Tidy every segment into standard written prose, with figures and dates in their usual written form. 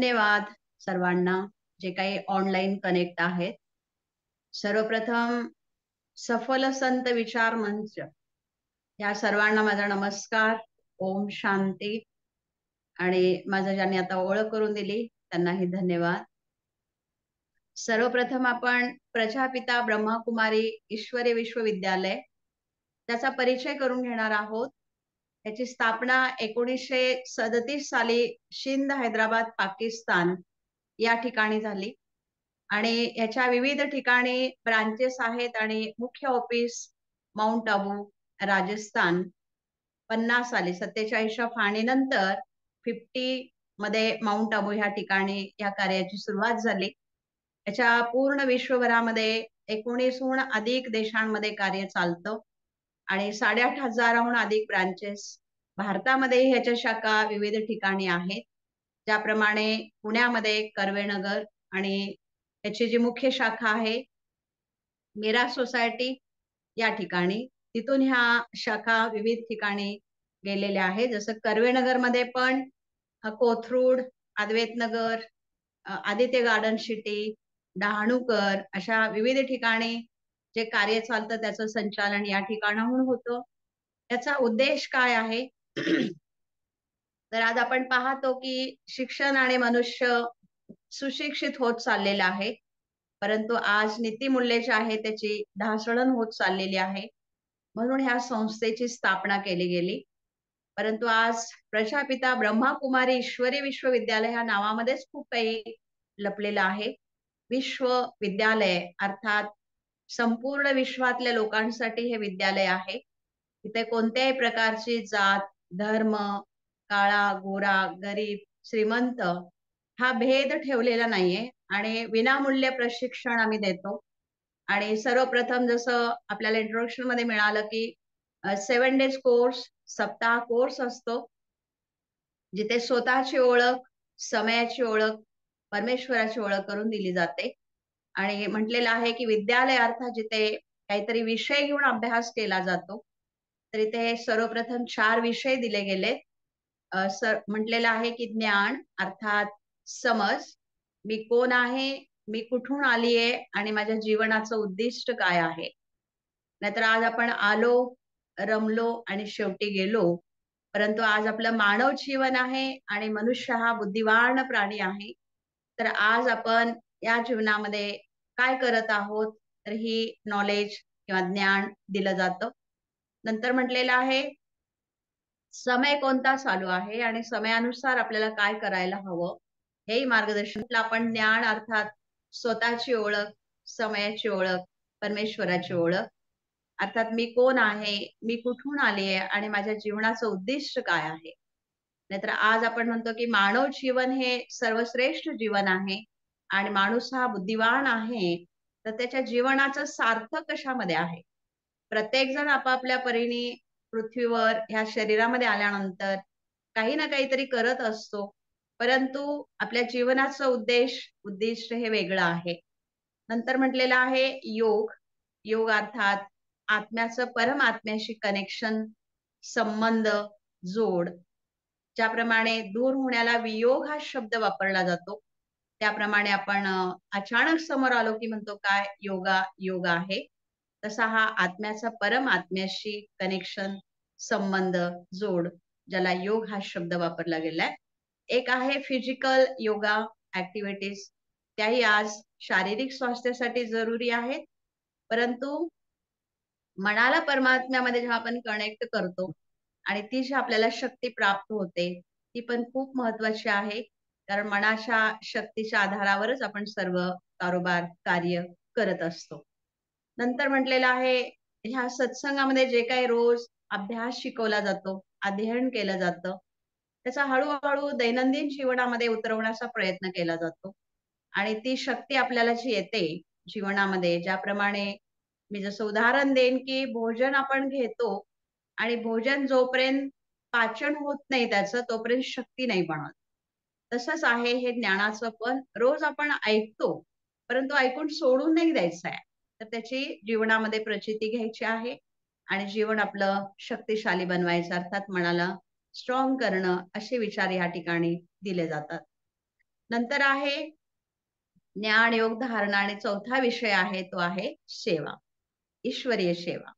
धन्यवाद सर्वांना जे काही ऑनलाईन कनेक्ट आहेत. सर्वप्रथम सफल संत विचार मंच या सर्वांना माझा नमस्कार. ओम शांती. आणि माझं ज्यांनी आता ओळख करून दिली त्यांनाही धन्यवाद. सर्वप्रथम आपण प्रजापिता ब्रह्माकुमारी ईश्वरी विश्वविद्यालय त्याचा परिचय करून घेणार आहोत. त्याची स्थापना 1937 साली सिंध हैदराबाद पाकिस्तान या ठिकाणी झाली आणि याच्या विविध ठिकाणी ब्रांचेस आहेत आणि मुख्य ऑफिस माउंट आबू राजस्थान 50 साली 47च्या फाळणीनंतर 50 मध्ये माउंट आबू ह्या ठिकाणी या कार्याची सुरुवात झाली. याच्या पूर्ण विश्वभरामध्ये 19हून अधिक देशांमध्ये कार्य चालतं आणि 8,500हून अधिक ब्रांचेस भारतामध्ये ह्याच्या शाखा विविध ठिकाणी आहेत. ज्याप्रमाणे पुण्यामध्ये कर्वेनगर आणि याची जी मुख्य शाखा आहे मीरा सोसायटी या ठिकाणी, तिथून ह्या शाखा विविध ठिकाणी गेलेल्या आहेत. जसं कर्वेनगर मध्ये पण कोथरूड, अद्वैत नगर, आदित्य गार्डन सिटी, डहाणूकर अशा विविध ठिकाणी जे कार्य चालतं त्याचं संचालन या ठिकाणाहून होतं. याचा उद्देश काय आहे? तर आज आपण पाहतो की शिक्षण आणि मनुष्य सुशिक्षित होत चाललेला आहे, परंतु आज नीतिमूल्ये जी आहे त्याची ढासळण होत चाललेली आहे. म्हणून ह्या संस्थेची स्थापना केली गेली. परंतु आज प्रजापिता ब्रह्माकुमारी ईश्वरी विश्वविद्यालय ह्या नावामध्येच खूप काही लपलेलं आहे. विश्वविद्यालय अर्थात संपूर्ण विश्वातल्या लोकांसाठी हे विद्यालय आहे. इथे कोणत्याही प्रकारची जात, धर्म, काळा, गोरा, गरीब, श्रीमंत हा भेद ठेवलेला नाहीये आणि विनामूल्य प्रशिक्षण आम्ही देतो. आणि सर्वप्रथम जसं आपल्याला इंट्रोडक्शन मध्ये मिळालं की 7 डेज कोर्स, सप्ताह कोर्स असतो, जिथे स्वतःची ओळख, समयाची ओळख, परमेश्वराची ओळख करून दिली जाते. आणि म्हटलेलं आहे की विद्यालय अर्थात जिथे काहीतरी विषय घेऊन अभ्यास केला जातो. तर इथे सर्वप्रथम 4 विषय दिले गेले. म्हटलेलं आहे की ज्ञान अर्थात समज, मी कोण आहे, मी कुठून आली आहे आणि माझ्या जीवनाचं उद्दिष्ट काय आहे. नाहीतर आज आपण आलो, रमलो आणि शेवटी गेलो. परंतु आज आपलं मानव जीवन आहे आणि मनुष्य हा बुद्धिवान प्राणी आहे. तर आज आपण या जीवनामध्ये काय करत आहोत, तर ही नॉलेज किंवा ज्ञान दिलं जातं. नंतर म्हटलेलं आहे समय कोणता चालू आहे आणि समयानुसार आपल्याला काय करायला हवं हेही मार्गदर्शन. आपण ज्ञान अर्थात स्वतःची ओळख, समयाची ओळख, परमेश्वराची ओळख अर्थात मी कोण आहे, मी कुठून आली आहे आणि माझ्या जीवनाचं उद्दिष्ट काय आहे. नाहीतर आज आपण म्हणतो की मानव जीवन हे सर्वश्रेष्ठ जीवन आहे आणि माणूस हा बुद्धिवान आहे, तर त्याच्या जीवनाचं सार्थक कशामध्ये आहे. प्रत्येक जण आपापल्या परीने पृथ्वीवर ह्या शरीरामध्ये आल्यानंतर काही ना काहीतरी करत असतो, परंतु आपल्या जीवनाचं उद्दिष्ट हे वेगळं आहे. नंतर म्हटलेलं आहे योग. योग अर्थात आत्म्याचं परमात्म्याशी कनेक्शन, संबंध, जोड. ज्याप्रमाणे दूर होण्याला वियोग हा शब्द वापरला जातो, त्याप्रमाणे आपण अचानक समोर आलो की म्हणतो काय योगा योग आहे. तसा हा आत्म्याचा परमात्म्याशी कनेक्शन, संबंध, जोड, ज्याला योग हा शब्द वापरला गेलाय. एक आहे फिजिकल योगा ऍक्टिव्हिटीज, त्याही आज शारीरिक स्वास्थ्यासाठी जरुरी आहेत. परंतु मनाला परमात्म्यामध्ये जेव्हा आपण कनेक्ट करतो आणि ती जी आपल्याला शक्ती प्राप्त होते, ती पण खूप महत्वाची आहे. कारण मनाच्या शक्तीच्या आधारावरच आपण सर्व कारोबार, कार्य करत असतो. नंतर म्हटलेलं आहे ह्या सत्संगामध्ये जे काही रोज अभ्यास शिकवला जातो, अध्ययन केलं जातं, त्याचा हळूहळू दैनंदिन जीवनामध्ये उतरवण्याचा प्रयत्न केला जातो. आणि ती शक्ती आपल्याला जी येते जीवनामध्ये, ज्याप्रमाणे मी जसं उदाहरण देईन की भोजन आपण घेतो आणि भोजन जोपर्यंत पाचन होत नाही त्याचं, तोपर्यंत शक्ती नाही बनत. तसंच आहे हे ज्ञानाचं पण. रोज आपण ऐकतो, परंतु ऐकून सोडून नाही द्यायचं आहे. तर त्याची जीवनामध्ये प्रचिती घ्यायची आहे आणि जीवन आपलं शक्तिशाली बनवायचं, अर्थात मनाला स्ट्रॉंग करणं, असे विचार या ठिकाणी दिले जातात. नंतर आहे ज्ञान, योग, धारणा आणि चौथा विषय आहे तो आहे सेवा, ईश्वरीय सेवा.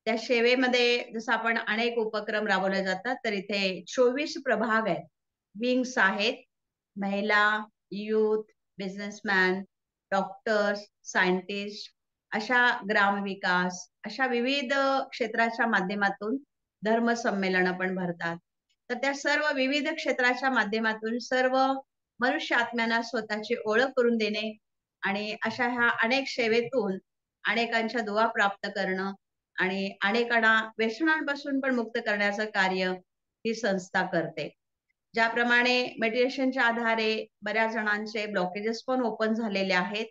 त्या सेवेमध्ये जसं आपण अनेक उपक्रम राबवले जातात, तर इथे 24 प्रभाग आहेत. विंग्स आहेत. महिला, यूथ, बिझनेसमॅन, डॉक्टर्स, सायंटिस्ट अशा ग्रामविकास, अशा विविध क्षेत्राच्या माध्यमातून धर्मसंमेलनं पण भरतात. तर त्या सर्व विविध क्षेत्राच्या माध्यमातून सर्व मनुष्य आत्म्यांना स्वतःची ओळख करून देणे आणि अशा ह्या अनेक सेवेतून अनेकांच्या दुवा प्राप्त करणं आणि अनेकांना व्यसनांपासून पण मुक्त करण्याचं कार्य ही संस्था करते. ज्याप्रमाणे मेडिटेशनच्या आधारे बऱ्याच जणांचे ब्लॉकेजेस पण ओपन झालेले आहेत.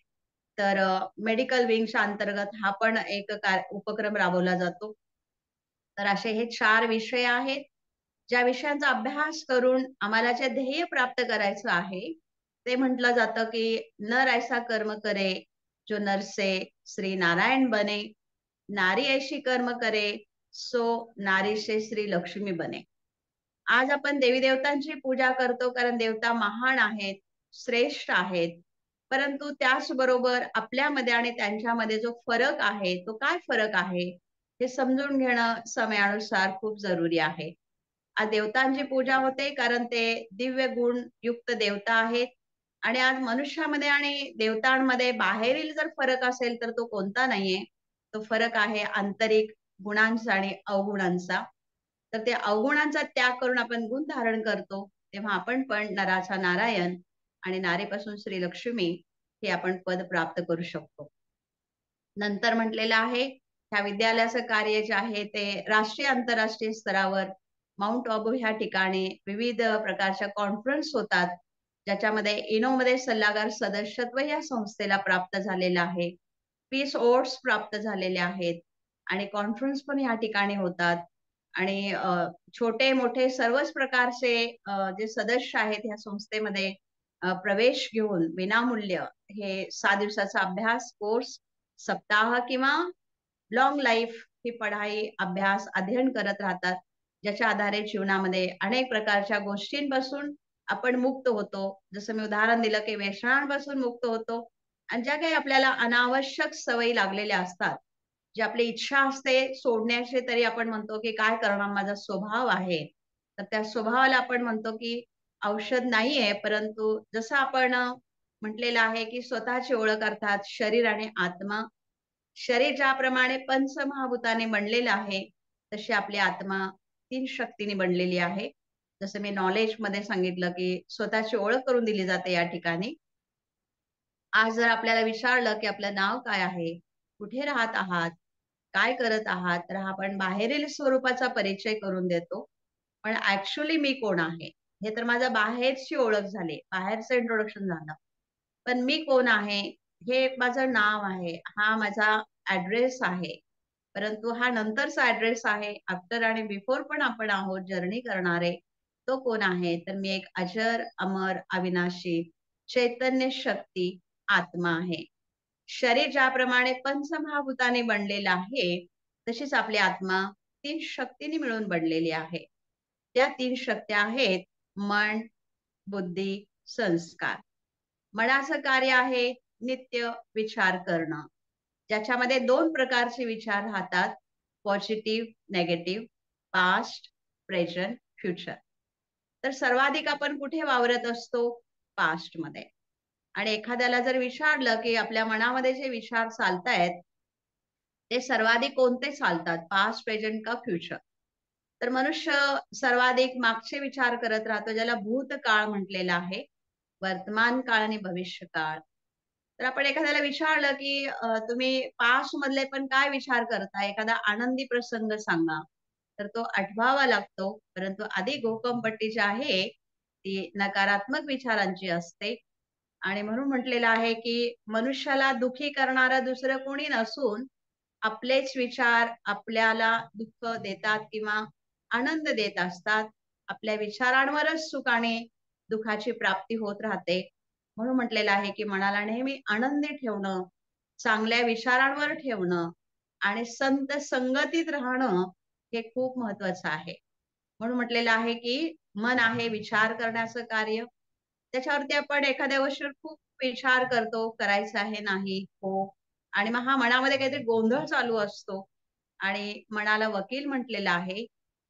तर मेडिकल विंगच्या अंतर्गत हा पण एक उपक्रम राबवला जातो. तर असे हे 4 विषय आहेत, ज्या विषयांचा अभ्यास करून आम्हाला जे ध्येय प्राप्त करायचं आहे, ते म्हटलं जातं, की "नर ऐसा कर्म करे, जो नर से श्री नारायण बने. नारी ऐशी कर्म करे, सो नारी से श्री लक्ष्मी बने." आज आपण देवी-देवतांची पूजा करतो कारण देवता महान आहेत, श्रेष्ठ आहेत. परंतु त्याचबरोबर आपल्यामध्ये आणि त्यांच्यामध्ये जो फरक आहे, तो काय फरक आहे? हे समजून घेणं समयानुसार खूप जरुरी आहे. आज देवतांची पूजा होते कारण ते दिव्य गुण युक्त देवता आहेत आणि आज मनुष्यामध्ये आणि देवतांमध्ये बाहेरील जर फरक असेल तर तो कोणता नाहीये. तो फरक आहे आंतरिक गुणांचा आणि अवगुणांचा. तर त्या अवगुणांचा त्याग करून आपण गुण धारण करतो, तेव्हा आपण पण नराचा नारायण आणि नारीपासून श्रीलक्ष्मी हे आपण पद प्राप्त करू शकतो. नंतर म्हटलेलं आहे, ह्या विद्यालयाचं कार्य जे आहे ते राष्ट्रीय, आंतरराष्ट्रीय स्तरावर माउंट आबू ह्या ठिकाणी विविध प्रकारच्या कॉन्फरन्स होतात. ज्याच्यामध्ये इनोमध्ये सल्लागार सदस्यत्व या संस्थेला प्राप्त झालेलं आहे. पीस अवॉर्ड्स प्राप्त झालेले आहेत आणि कॉन्फरन्स पण या ठिकाणी होतात. आणि छोटे-मोठे सर्वच प्रकारचे जे सदस्य आहेत ह्या संस्थेमध्ये प्रवेश घेऊन विनामूल्य हे 6 दिवसाचा अभ्यास कोर्स, सप्ताह किंवा लॉंग लाईफ ही पढ़ाई, अभ्यास, अध्ययन करत राहतात. ज्याच्या आधारे जीवनामध्ये अनेक प्रकारच्या गोष्टींपासून आपण मुक्त होतो. जसं मी उदाहरण दिलं, की व्यसनांपासून मुक्त होतो आणि ज्या काही आपल्याला अनावश्यक सवयी लागलेल्या असतात, जी आपली इच्छा असते सोडण्याची तरी आपण म्हणतो, की काय करणार माझा स्वभाव आहे. तर त्या स्वभावाला आपण म्हणतो, की औषध नाहीये, परंतु जसं आपण म्हटलेलं आहे, की स्वतःची ओळख अर्थात शरीर आणि आत्मा. शरीर ज्याप्रमाणे पंचमहाभूताने बनलेलं आहे, तशी आपली आत्मा 3 शक्तींनी बनलेली आहे. जसं मी नॉलेजमध्ये सांगितलं, की स्वतःची ओळख करून दिली जाते या ठिकाणी. आज जर आपल्याला विचारलं, की आपलं नाव काय आहे? कुठे राहत आहात? काय करत आहात? तर आपण बाहेरील स्वरूपाचा परिचय करून देतो. पण ॲक्चुअली मी कोण आहे? हे तर माझं बाहेरची ओळख झाली. बाहेरचं इंट्रोडक्शन झालं. पण मी कोण आहे? हे माझं नाव आहे. हा माझा ॲड्रेस आहे. परंतु हा नंतरचा ॲड्रेस आहे. आफ्टर आणि बिफोर पण आपण आहोत जर्नी करणारे. तो कोण आहे? तर मी एक अजर, अमर, अविनाशी, चैतन्य शक्ती आत्मा आहे. शरीर ज्याप्रमाणे पंचमहाभूताने बनलेलं आहे, तशीच आपली आत्मा 3 शक्तींनी मिळून बनलेली आहे. त्या 3 शक्त्या आहेत मन, बुद्धी, संस्कार. मनाचं कार्य आहे नित्य विचार करणं. ज्याच्यामध्ये 2 प्रकारचे विचार राहतात. Positive, negative, past, present, future. तर सर्वाधिक आपण कुठे वावरत असतो? पास्टमध्ये. आणि एखाद्याला जर विचारलं, की आपल्या मनामध्ये जे विचार चालतायत, ते सर्वाधिक कोणते चालतात? पास्ट, प्रेझेंट का फ्युचर? तर मनुष्य सर्वाधिक मागचे विचार करत राहतो, ज्याला भूतकाळ म्हटलेलं आहे. वर्तमान काळ आणि भविष्यकाळ. तर आपण एखाद्याला विचारलं, की तुम्ही पास्टमधले पण काय विचार करताय? एखादा आनंदी प्रसंग सांगा. तर तो आठवावा लागतो. परंतु आधी घोकंपट्टी जी आहे, ती नकारात्मक विचारांची असते. आणि म्हणून म्हटलेलं आहे, की मनुष्याला दुःखी करणारं दुसरं कोणी नसून आपलेच विचार आपल्याला दुःख देतात किंवा आनंद देत असतात. आपल्या विचारांवरच सुख आणि दुःखाची प्राप्ती होत राहते. म्हणून म्हटलेलं आहे, की मनाला नेहमी आनंदी ठेवणं, चांगल्या विचारांवर ठेवणं आणि संत संगतीत राहणं हे खूप महत्वाचं आहे. म्हणून म्हटलेलं आहे, की मन आहे विचार करण्याचं कार्य त्याच्यावरती आपण एखाद्या गोष्टीवर खूप विचार करतो, करायचं आहे, नाही, हो. आणि मग हा मनामध्ये काहीतरी गोंधळ चालू असतो आणि मनाला वकील म्हटलेलं आहे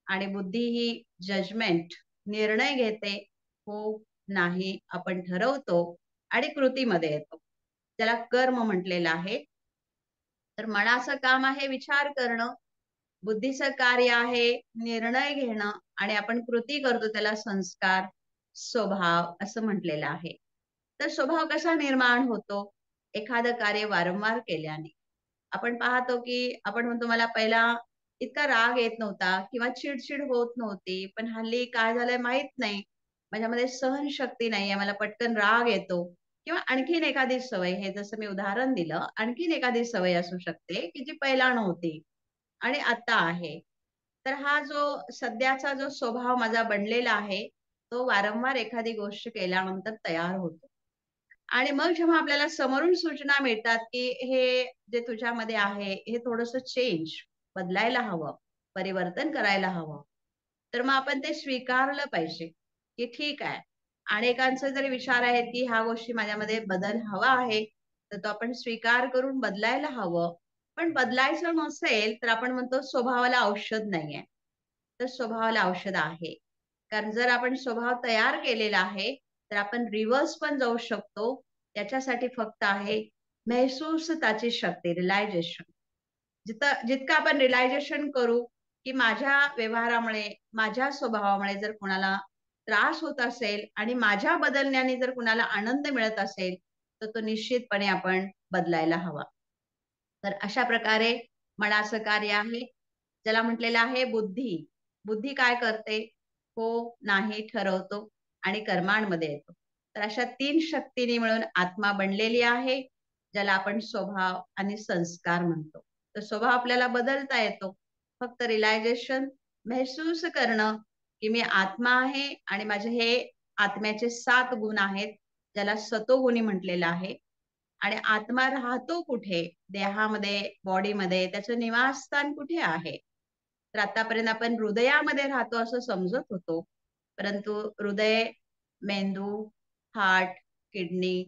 आणि बुद्धी ही जजमेंट, निर्णय घेते, हो, नाही, आपण ठरवतो आणि कृतीमध्ये येतो. त्याला कर्म म्हटलेलं आहे. तर मनाचं काम आहे विचार करणं, बुद्धीचं कार्य आहे निर्णय घेणं आणि आपण कृती करतो त्याला संस्कार, स्वभाव असं म्हटलेलं आहे. तर स्वभाव कसा निर्माण होतो? एखादं कार्य वारंवार केल्याने. आपण पाहतो की आपण म्हणतो मला पहिला इतका राग येत नव्हता किंवा चिड होत नव्हती. पण हल्ली काय झालंय माहीत नाही. माझ्यामध्ये सहनशक्ती नाहीये. मला पटकन राग येतो किंवा आणखीन एखादी सवय, हे जसं मी उदाहरण दिलं, आणखीन एखादी सवय असू शकते की जी पहिला नव्हती आणि आता आहे. तर हा जो सध्याचा जो स्वभाव माझा बनलेला आहे, तो वारंवार एखादी गोष्ट केल्यानंतर तयार होतो. आणि मग जेव्हा आपल्याला समोरून सूचना मिळतात, की हे जे तुझ्यामध्ये आहे, हे थोडंसं चेंज, बदलायला हवं, परिवर्तन करायला हवं. तर मग आपण ते स्वीकारलं पाहिजे, की ठीक आहे. अनेकांचे जरी विचार आहेत, की ह्या गोष्टी माझ्यामध्ये बदल हवा आहे, तर तो आपण स्वीकार करून बदलायला हवं. पण बदलायचं नसेल, तर आपण म्हणतो स्वभावाला औषध नाहीये. तर स्वभावाला औषध आहे. कारण जर आपण स्वभाव तयार केलेला आहे, तर आपण रिव्हर्स पण जाऊ शकतो. त्याच्यासाठी फक्त आहे महसूसताची शक्ती, रिअलायझेशन. जितकं आपण रिअलायझेशन करू, की माझ्या व्यवहारामुळे, माझ्या स्वभावामुळे जर कोणाला त्रास होत असेल आणि माझ्या बदलण्याने जर कुणाला आनंद मिळत असेल, तर तो निश्चितपणे आपण बदलायला हवा. तर अशा प्रकारे मनाचं कार्य आहे, ज्याला म्हटलेलं आहे बुद्धी. बुद्धी काय करते? हो, नाही ठरवतो आणि कर्मांमध्ये येतो. तर अशा 3 शक्तींनी मिळून आत्मा बनलेली आहे, ज्याला आपण स्वभाव आणि संस्कार म्हणतो. तर स्वभाव आपल्याला बदलता येतो. फक्त रिअलायझेशन, महसूस करणं, की मी आत्मा आहे आणि माझे हे आत्म्याचे 7 गुण आहेत, ज्याला सतोगुणी म्हटलेलं आहे. आणि आत्मा राहतो कुठे? देहामध्ये, बॉडीमध्ये त्याचं निवासस्थान कुठे आहे? तर आतापर्यंत आपण हृदयामध्ये राहतो असं समजत होतो. परंतु हृदय, मेंदू, हार्ट, किडनी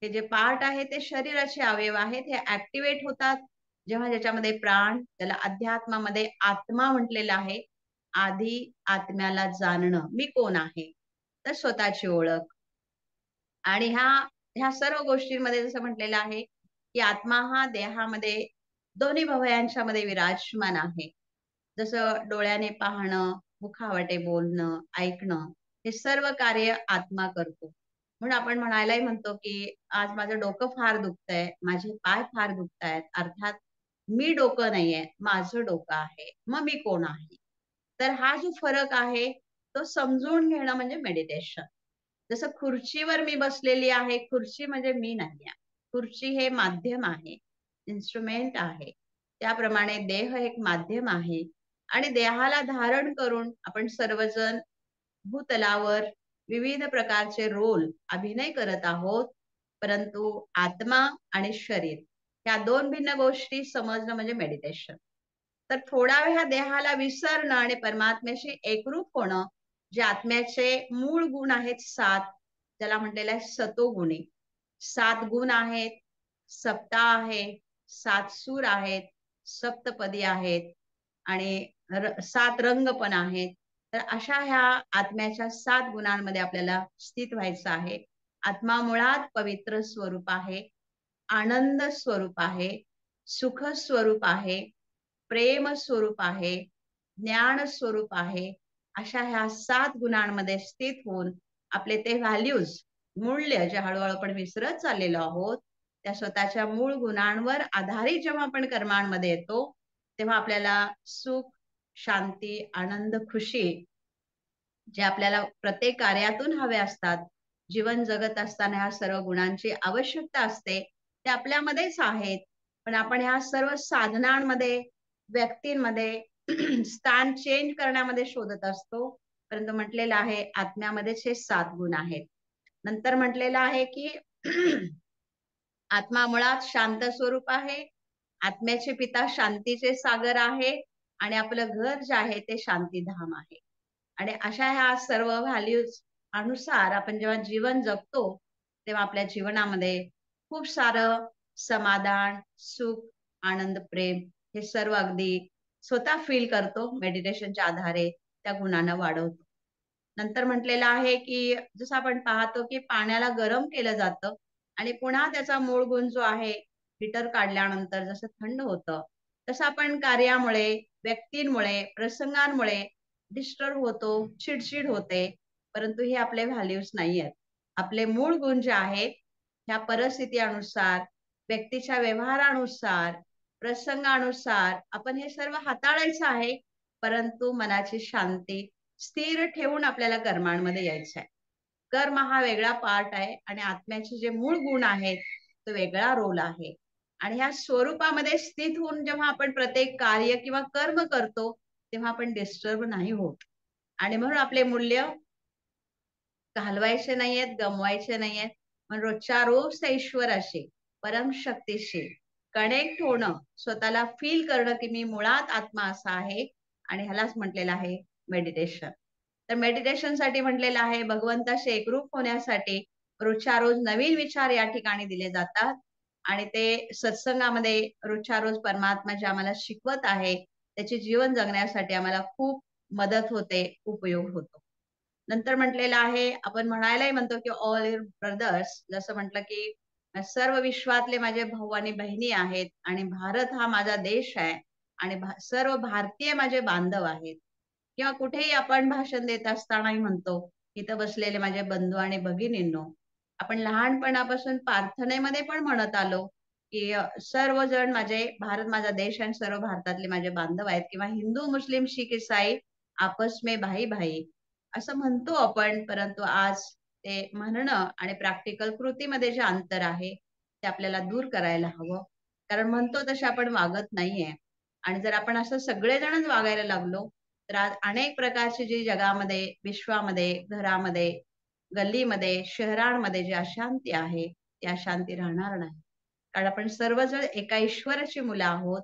हे जे पार्ट आहे ते शरीराचे अवयव आहेत. हे ॲक्टिव्हेट होतात जेव्हा ज्याच्यामध्ये प्राण, त्याला अध्यात्मामध्ये आत्मा म्हटलेलं आहे. आधी आत्म्याला जाणणं, मी कोण आहे? तर स्वतःची ओळख. आणि ह्या सर्व गोष्टींमध्ये जसं म्हटलेलं आहे, की आत्मा हा देहामध्ये दोन्ही भवयांच्यामध्ये विराजमान आहे. जसं डोळ्याने पाहणं, मुखावाटे बोलणं, ऐकणं हे सर्व कार्य आत्मा करतो. म्हणून आपण म्हणायलाही म्हणतो, की आज माझं डोकं फार दुखतंय, माझे पाय फार दुखतायत. अर्थात मी डोकं नाहीये, माझं डोकं आहे. मग मी कोण आहे? तर हा जो फरक आहे, तो समजून घेणं म्हणजे मेडिटेशन. जसं खुर्चीवर मी बसलेली आहे, खुर्ची म्हणजे मी नाहीये. खुर्ची हे माध्यम आहे, इन्स्ट्रुमेंट आहे. त्याप्रमाणे देह एक माध्यम आहे आणि देहाला धारण करून आपण सर्वजण भूतलावर विविध प्रकारचे रोल अभिनय करत आहोत. परंतु आत्मा आणि शरीर ह्या 2 भिन्न गोष्टी समजणं म्हणजे मेडिटेशन. तर थोडा वेळ ह्या देहाला विसरणं आणि परमात्म्याशी एकरूप होणं, जे आत्म्याचे मूळ गुण आहेत 7, ज्याला म्हटलेलं आहे सतोगुणी. 7 गुण आहेत, सप्ता आहे, 7 सूर आहेत, सप्तपदी आहेत आणि 7 रंग पण आहेत. तर अशा ह्या आत्म्याच्या 7 गुणांमध्ये आपल्याला स्थित व्हायचं आहे. आत्मा मुळात पवित्र स्वरूप आहे, आनंद स्वरूप आहे, सुख स्वरूप आहे, प्रेम स्वरूप आहे, ज्ञान स्वरूप आहे. अशा ह्या 7 गुणांमध्ये स्थित होऊन आपले ते व्हॅल्यूज, मूल्य जे हळू-हळू आपण विसरत चाललेलो आहोत, त्या स्वतःच्या मूळ गुणांवर आधारित जेव्हा आपण कर्मांमध्ये येतो, तेव्हा आपल्याला सुख, शांती, आनंद, खुशी जे आपल्याला प्रत्येक कार्यातून हवे असतात. जीवन जगत असताना ह्या सर्व गुणांची आवश्यकता असते. ते आपल्यामध्येच आहेत. पण आपण ह्या सर्व साधनांमध्ये, व्यक्तींमध्ये स्थान चेंज करण्यामध्ये शोधत असतो. परंतु म्हटलेलं आहे आत्म्यामध्येच हे 7 गुण आहेत. नंतर म्हटलेलं आहे की आत्मा मुळात शांत स्वरूप आहे. आत्म्याचे पिता शांतीचे सागर आहे आणि आपलं घर जे आहे ते शांतीधाम आहे. आणि अशा ह्या सर्व व्हॅल्यूज अनुसार आपण जेव्हा जीवन जगतो, तेव्हा आपल्या जीवनामध्ये खूप सारं समाधान, सुख, आनंद, प्रेम हे सर्व अगदी स्वतः फील करतो मेडिटेशनच्या आधारे त्या गुणांना वाढवतो. नंतर म्हटलेलं आहे, की जसं आपण पाहतो, की पाण्याला गरम केलं जातं आणि पुन्हा त्याचा मूळ गुण जो आहे हीटर काढल्यानंतर जसं थंड होतं, तसं आपण कार्यामुळे, व्यक्तींमुळे, प्रसंगांमुळे डिस्टर्ब होतो, चिड होते. परंतु हे आपले व्हॅल्यूज नाहीयेत. आपले मूळ गुण जे आहेत, ह्या परिस्थितीनुसार, व्यक्तीच्या व्यवहारानुसार, प्रसंगानुसार आपण हे सर्व हाताळायचं आहे. परंतु मनाची शांती स्थिर ठेवून आपल्याला कर्मांमध्ये यायचं आहे. कर्म हा वेगळा पार्ट आहे आणि आत्म्याचे जे मूळ गुण आहेत, तो वेगळा रोल आहे. आणि ह्या स्वरूपामध्ये स्थित होऊन जेव्हा आपण प्रत्येक कार्य किंवा कर्म करतो, तेव्हा आपण डिस्टर्ब नाही होत. आणि म्हणून आपले मूल्य घालवायचे नाहीयेत, गमवायचे नाहीयेत. पण रोजच्या रोज त्या ईश्वराशी, परमशक्तीशी कनेक्ट होणं, स्वतःला फील करणं, की मी मुळात आत्मा असा आहे आणि ह्यालाच म्हटलेलं आहे मेडिटेशन. तर मेडिटेशनसाठी म्हटलेलं आहे भगवंताशी एकरूप होण्यासाठी रोजच्या रोज नवीन विचार या ठिकाणी दिले जातात आणि ते सत्संगामध्ये रोजच्या रोज परमात्मा जे आम्हाला शिकवत आहे, त्याचे जीवन जगण्यासाठी आम्हाला खूप मदत होते, उपयोग होतो. नंतर म्हटलेलं आहे, आपण म्हणायलाही म्हणतो, की ऑल युअर ब्रदर्स जसं म्हटलं, की सर्व विश्वातले माझे भाऊ आणि बहिणी आहेत आणि भारत हा माझा देश आहे आणि सर्व भारतीय माझे बांधव आहेत. किंवा कुठेही आपण भाषण देत असतानाही म्हणतो, इथं बसलेले माझे बंधू आणि भगिनींनो, आपण लहानपणापासून प्रार्थनेमध्ये पण म्हणत आलो, की सर्वजण माझे भारत माझा देश आणि सर्व भारतातले माझे बांधव आहेत किंवा हिंदू, मुस्लिम, शीख, ईसाई आपस में भाई-भाई असं म्हणतो आपण, परंतु आज ते म्हणणं आणि प्रॅक्टिकल कृतीमध्ये जे अंतर आहे, ते आपल्याला दूर करायला हवं. कारण म्हणतो तसे आपण वागत नाहीये आणि जर आपण असं सगळेजणच वागायला लागलो, तर आज अनेक प्रकारची जी जगामध्ये, विश्वामध्ये, घरामध्ये, गल्लीमध्ये, शहरांमध्ये जी अशांती आहे, ती अशांती राहणार नाही. कारण आपण सर्वजण एका ईश्वराची मुलं आहोत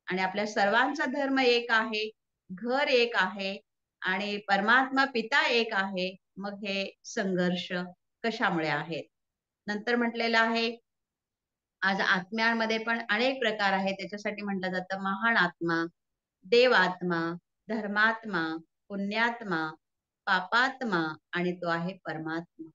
आणि आपल्या सर्वांचा धर्म एक आहे, घर एक आहे आणि परमात्मा पिता एक आहे. मग हे संघर्ष कशामुळे आहेत? नंतर म्हटलेलं आहे, आज आत्म्यांमध्ये पण अनेक प्रकार आहेत. त्याच्यासाठी म्हटलं जातं महान आत्मा, देवात्मा, धर्मात्मा, पुण्यात्मा, पापात्मा आणि तो आहे परमात्मा.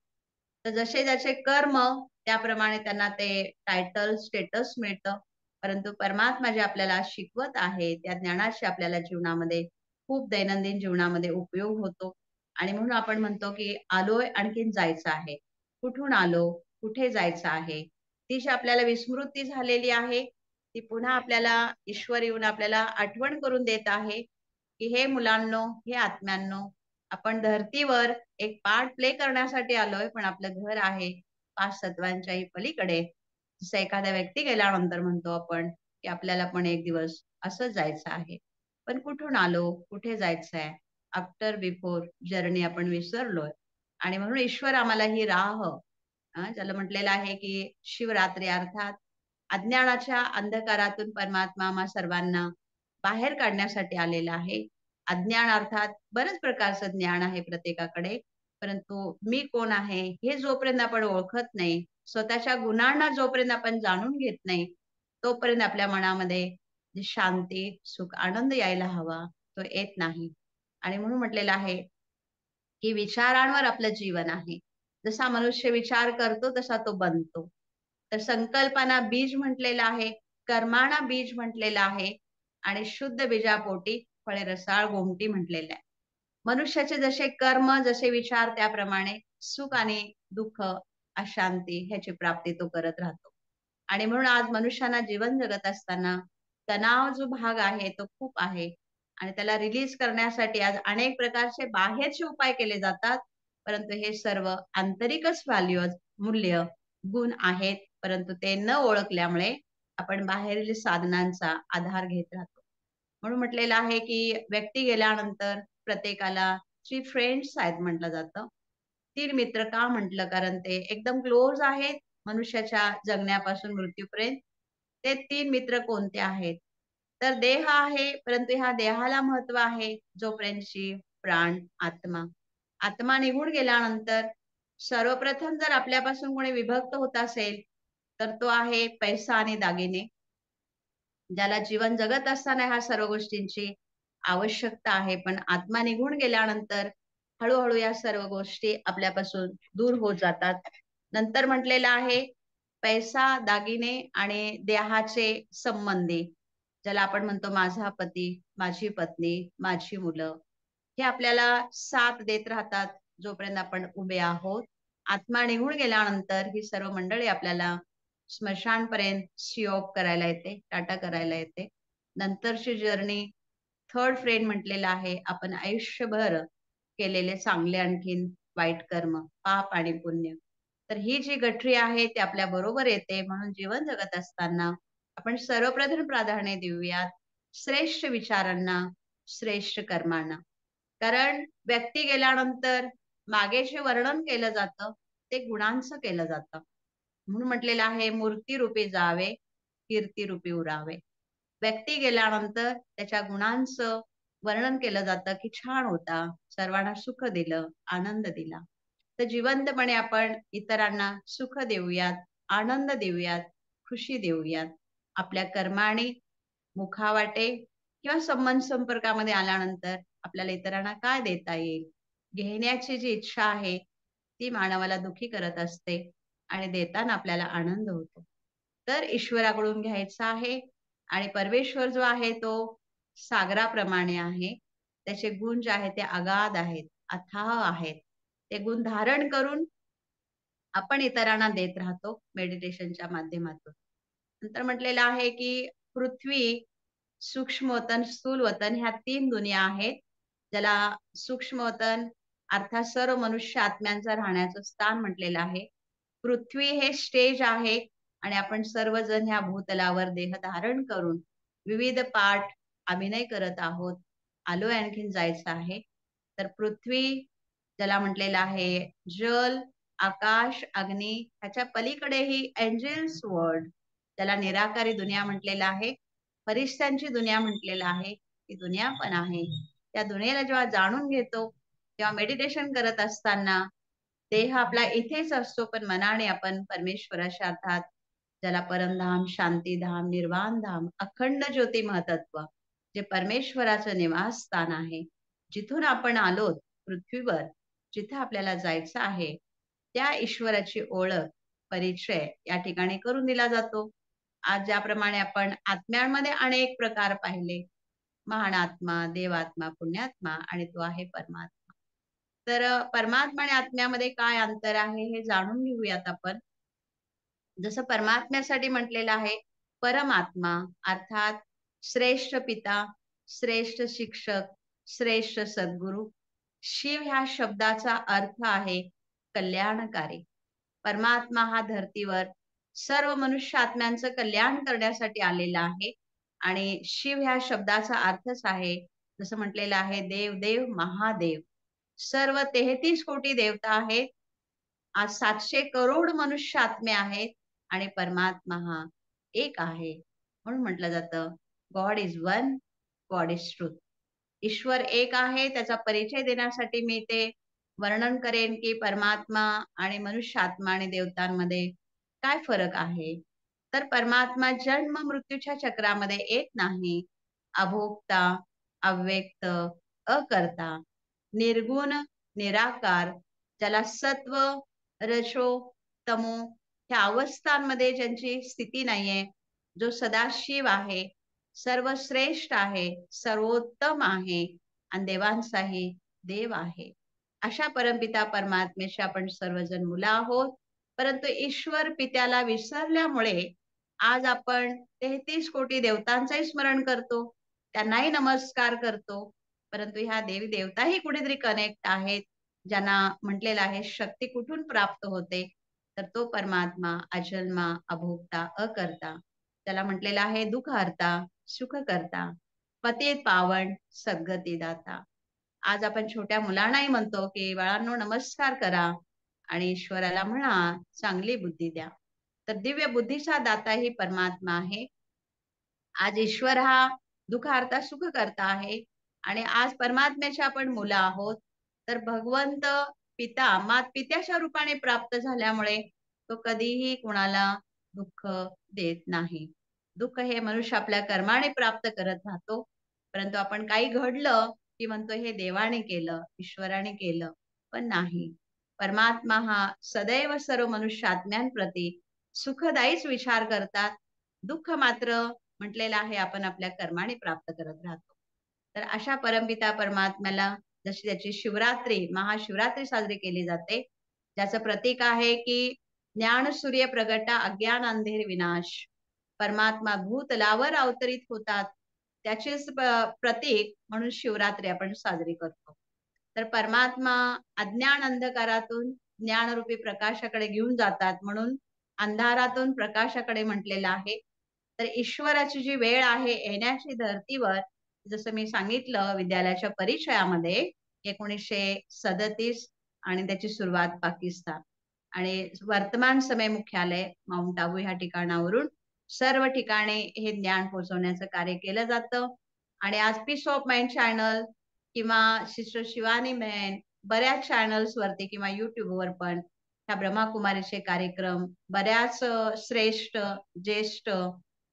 तर जसे ज्याचे कर्म त्याप्रमाणे त्यांना ते टायटल, स्टेटस मिळतं. परंतु परमात्मा जे आपल्याला शिकवत आहे, त्या ज्ञानाचे आपल्याला जीवनामध्ये खूप दैनंदिन जीवनामध्ये उपयोग होतो. आणि म्हणून आपण म्हणतो, की आलोय आणखीन जायचं आहे. कुठून आलो? कुठे जायचं आहे? ती जी आपल्याला विस्मृती झालेली आहे, ती पुन्हा आपल्याला ईश्वर येऊन आपल्याला आठवण करून देत आहे, की "हे मुलांनो, हे आत्म्यांनो, आपण धर्तीवर एक पार्ट प्ले करण्यासाठी आलोय, पण आपलं घर आहे 5 तत्वांच्याही पलीकडे." जसं एखादा व्यक्ती गेल्यानंतर म्हणतो आपण, की आपल्याला पण एक दिवस असंच जायचं आहे. पण कुठून आलो? कुठे जायचंय? आफ्टर, बिफोर जर्नी आपण विसरलोय आणि म्हणून ईश्वर आम्हाला ही राह ज्याला म्हटलेलं आहे, की शिवरात्री अर्थात अज्ञानाच्या अंधकारातून परमात्मा आम्हा सर्वांना बाहेर काढण्यासाठी आलेला आहे. अज्ञान अर्थात बऱ्याच प्रकारचं ज्ञान आहे प्रत्येकाकडे. परंतु मी कोण आहे, हे जोपर्यंत आपण ओळखत नाही, स्वतःच्या गुणांना जोपर्यंत आपण जाणून घेत नाही, तोपर्यंत आपल्या मनामध्ये जी शांती, सुख, आनंद यायला हवा, तो येत नाही. आणि म्हणून म्हटलेलं आहे, की विचारांवर आपलं जीवन आहे. जसा मनुष्य विचार करतो तसा तो बनतो. तर संकल्पना बीज म्हटलेलं आहे, कर्माना बीज म्हटलेलं आहे आणि शुद्ध बीजापोटी फळे रसाळ गोमटी म्हटलेलं आहे. मनुष्याचे जसे कर्म, जसे विचार त्याप्रमाणे सुख आणि दुःख, अशांती ह्याची प्राप्ती तो करत राहतो. आणि म्हणून आज मनुष्याना जीवन जगत असताना तणाव जो भाग आहे तो खूप आहे आणि त्याला रिलीज करण्यासाठी आज अनेक प्रकारचे बाहेरचे उपाय केले जातात. परंतु हे सर्व आंतरिकच व्हॅल्यूज, मूल्य, गुण आहेत. परंतु ते न ओळखल्यामुळे आपण बाहेरील साधनांचा आधार घेत राहतो. म्हणून म्हटलेलं आहे, की व्यक्ती गेल्यानंतर प्रत्येकाला 3 फ्रेंड्स आहेत म्हटलं जातं. 3 मित्र का म्हटलं? कारण ते एकदम क्लोज आहेत मनुष्याच्या जगण्यापासून मृत्यूपर्यंत. ते 3 मित्र कोणते आहेत? तर देह आहे, परंतु ह्या देहाला महत्त्व आहे, जोपर्यंत जीव, प्राण, आत्मा आत्मा निघून गेल्यानंतर सर्वप्रथम जर आपल्यापासून कोणी विभक्त होत असेल तर तो आहे पैसा आणि दागिने. ज्याला जीवन जगत असताना ह्या सर्व गोष्टींची आवश्यकता आहे, पण आत्मा निघून गेल्यानंतर हळूहळू या सर्व गोष्टी आपल्यापासून दूर होत जातात. नंतर म्हटलेलं आहे पैसा, दागिने आणि देहाचे संबंधी, ज्याला आपण म्हणतो माझा पती, माझी पत्नी, माझी मुलं, हे आपल्याला साथ देत राहतात जोपर्यंत आपण उभे आहोत. आत्मा निघून गेल्यानंतर ही सर्व मंडळी आपल्याला स्मशानपर्यंत सी ऑफ करायला येते, टाटा करायला येते. नंतरची जर्नी थर्ड फ्रेंड म्हटलेलं आहे. आपण आयुष्यभर केलेले चांगले आणखीन वाईट कर्म, पाप आणि पुण्य. तर ही जी गठरी आहे ती आपल्या बरोबर येते. म्हणून जीवन जगत असताना आपण सर्वप्रथम प्राधान्य देऊयात श्रेष्ठ विचारांना, श्रेष्ठ कर्मांना. कारण व्यक्ती गेल्यानंतर मागे जे वर्णन केलं जातं ते गुणांचं केलं जातं. म्हणून म्हटलेलं आहे मूर्तिरूपी जावे, कीर्तिरूपी उरावे. व्यक्ती गेल्यानंतर त्याच्या गुणांचं वर्णन केलं जातं की छान होता, सर्वांना सुख दिलं, आनंद दिला. तर जिवंतपणे आपण इतरांना सुख देऊयात, आनंद देऊयात, खुशी देऊयात. आपल्या कर्माने, मुखावाटे किंवा संबंध संपर्कामध्ये आल्यानंतर आपल्याला इतरांना काय देता येईल, घेण्याची जी इच्छा आहे ती मानवाला दुःखी करत असते आणि देताना आपल्याला आनंद होतो. तर ईश्वराकडून घ्यायचा आहे आणि परमेश्वर जो आहे तो सागराप्रमाणे आहे. त्याचे गुण जे आहेत ते अगाध आहेत, अथाह आहेत. ते गुण धारण करून आपण इतरांना देत राहतो मेडिटेशनच्या माध्यमातून. नंतर म्हटलेलं आहे की पृथ्वी, सूक्ष्मवतन, स्थूलवतन ह्या 3 दुनिया आहेत. ज्याला सूक्ष्मवतन अर्थात सर्व मनुष्य आत्म्यांचं राहण्याचं स्थान म्हटलेलं आहे. पृथ्वी हे स्टेज आहे आणि आपण सर्वजण ह्या भूतलावर देह धारण करून विविध पाठ अभिनय करत आहोत. आलोय आणखीन जायचं आहे. तर पृथ्वी ज्याला म्हटलेलं आहे जल, आकाश, अग्नी ह्याच्या पलीकडेही एंजेल्स वर्ल्ड, त्याला निराकारी दुनिया म्हटलेलं आहे. फरिश्त्यांची दुनिया म्हटलेलं आहे. ती दुनिया पण आहे. त्या दुनियेला जेव्हा जाणून घेतो तेव्हा मेडिटेशन करत असताना देह आपला इथेच असतो, पण मनाने आपण परमेश्वराच्या अर्थात ज्याला परमधाम, शांतीधाम, निर्वाणधाम, अखंड ज्योती महतत्व, जे परमेश्वराचं निवासस्थान आहे, जिथून आपण आलोत पृथ्वीवर, जिथे आपल्याला जायचं आहे, त्या ईश्वराची ओळख, परिचय या ठिकाणी करून दिला जातो. आज ज्याप्रमाणे आपण आत्म्यांमध्ये अनेक प्रकार पाहिले, महान आत्मा, देवात्मा, पुण्यात्मा आणि तो आहे परमात्मा. तर परमात्मा आणि आत्म्यामध्ये काय अंतर आहे हे जाणून घेऊयात आपण. जसं परमात्म्यासाठी म्हटलेलं आहे परमात्मा अर्थात श्रेष्ठ पिता, श्रेष्ठ शिक्षक, श्रेष्ठ सद्गुरु. शिव ह्या शब्दाचा अर्थ आहे कल्याणकारी. परमात्मा हा धर्तीवर सर्व मनुष्य आत्म्यांचं कल्याण करण्यासाठी आलेला आहे आणि शिव ह्या शब्दाचा अर्थच आहे जसं म्हटलेलं आहे देव देव महादेव. सर्व 33 कोटी देवता आहेत. आज 700 करोड मनुष्य आत्मे आहेत आणि परमात्मा हा एक आहे. म्हणून म्हटलं जातं God is one, God is truth. ईश्वर एक आहे त्याचा परिचय देण्यासाठी मी ते वर्णन करेन की परमात्मा आणि मनुष्य आत्मा आणि देवतांमध्ये काय फरक आहे. तर परमात्मा जन्म मृत्यूच्या चक्रामध्ये येत नाही. अभोक्ता, अव्यक्त, अकर्ता, निर्गुण, निराकार, ज्याला सत्व, रजो, तमो ह्या अवस्थांमध्ये ज्यांची स्थिती नाहीये, जो सदाशिव आहे, सर्वश्रेष्ठ आहे, सर्वोत्तम आहे आणि देवांचाही देव आहे. अशा परमपिता परमात्म्याचे आपण सर्वजण मुलं आहोत. परंतु ईश्वर पित्याला विसरल्यामुळे आज आपण 33 कोटी देवतांचंही स्मरण करतो, त्यांनाही नमस्कार करतो. परंतु ह्या देवी देवताही कुठेतरी कनेक्ट आहेत. ज्यांना म्हटलेलं आहे शक्ती कुठून प्राप्त होते, तर तो परमात्मा अजन्मा, अभोक्ता, अकर्ता. त्याला म्हटलेलं आहे दुःखहर्ता, सुखकर्ता, पतित पावन, सद्गती दाता. आज आपण छोट्या मुलांनाही म्हणतो की बाळांनो नमस्कार करा आणि ईश्वराला म्हणा चांगली बुद्धी द्या. तर दिव्य बुद्धीचा दाता ही परमात्मा आहे. आज ईश्वर हा दुःखार्ता सुख करता आहे आणि आज परमात्म्याचे आपण मुलं आहोत. तर भगवंत पिता पित्याच्या रूपाने प्राप्त झाल्यामुळे तो कधीही कुणाला दुःख देत नाही. दुःख हे मनुष्य आपल्या कर्माने प्राप्त करत राहतो. परंतु आपण काही घडलं की म्हणतो हे देवाने केलं, ईश्वराने केलं, पण नाही. परमात्मा हा सदैव सर्व मनुष्य आत्म्यांप्रती सुखदायीच विचार करतात. दुःख मात्र म्हटलेलं आहे आपण आपल्या कर्माने प्राप्त करत राहतो. तर अशा परमपिता परमात्म्याला जशी त्याची शिवरात्री, महाशिवरात्री साजरी केली जाते. ज्याचं प्रतीक आहे की ज्ञान सूर्य प्रगटा अज्ञान अंधेर विनाश. परमात्मा भूतलावर अवतरित होतात. त्याचेच प्रतीक म्हणून शिवरात्री आपण साजरी करतो. तर परमात्मा अज्ञान अंधकारातून ज्ञानरूपी प्रकाशाकडे घेऊन जातात म्हणून अंधारातून प्रकाशाकडे म्हटलेलं आहे. तर ईश्वराची जी वेळ आहे येण्याची धर्तीवर, जसं मी सांगितलं विद्यालयाच्या परिचयामध्ये 1937 आणि त्याची सुरुवात पाकिस्तान आणि वर्तमान समय मुख्यालय माउंट आबू ह्या ठिकाणावरून सर्व ठिकाणी हे ज्ञान पोहोचवण्याचं कार्य केलं जातं. आणि आज पीस ऑफ माइंड चॅनल किंवा सिस्टर शिवानी मेन बऱ्याच चॅनल्स वरती किंवा युट्यूबवर पण ह्या ब्रह्माकुमारीचे कार्यक्रम बऱ्याच श्रेष्ठ, ज्येष्ठ,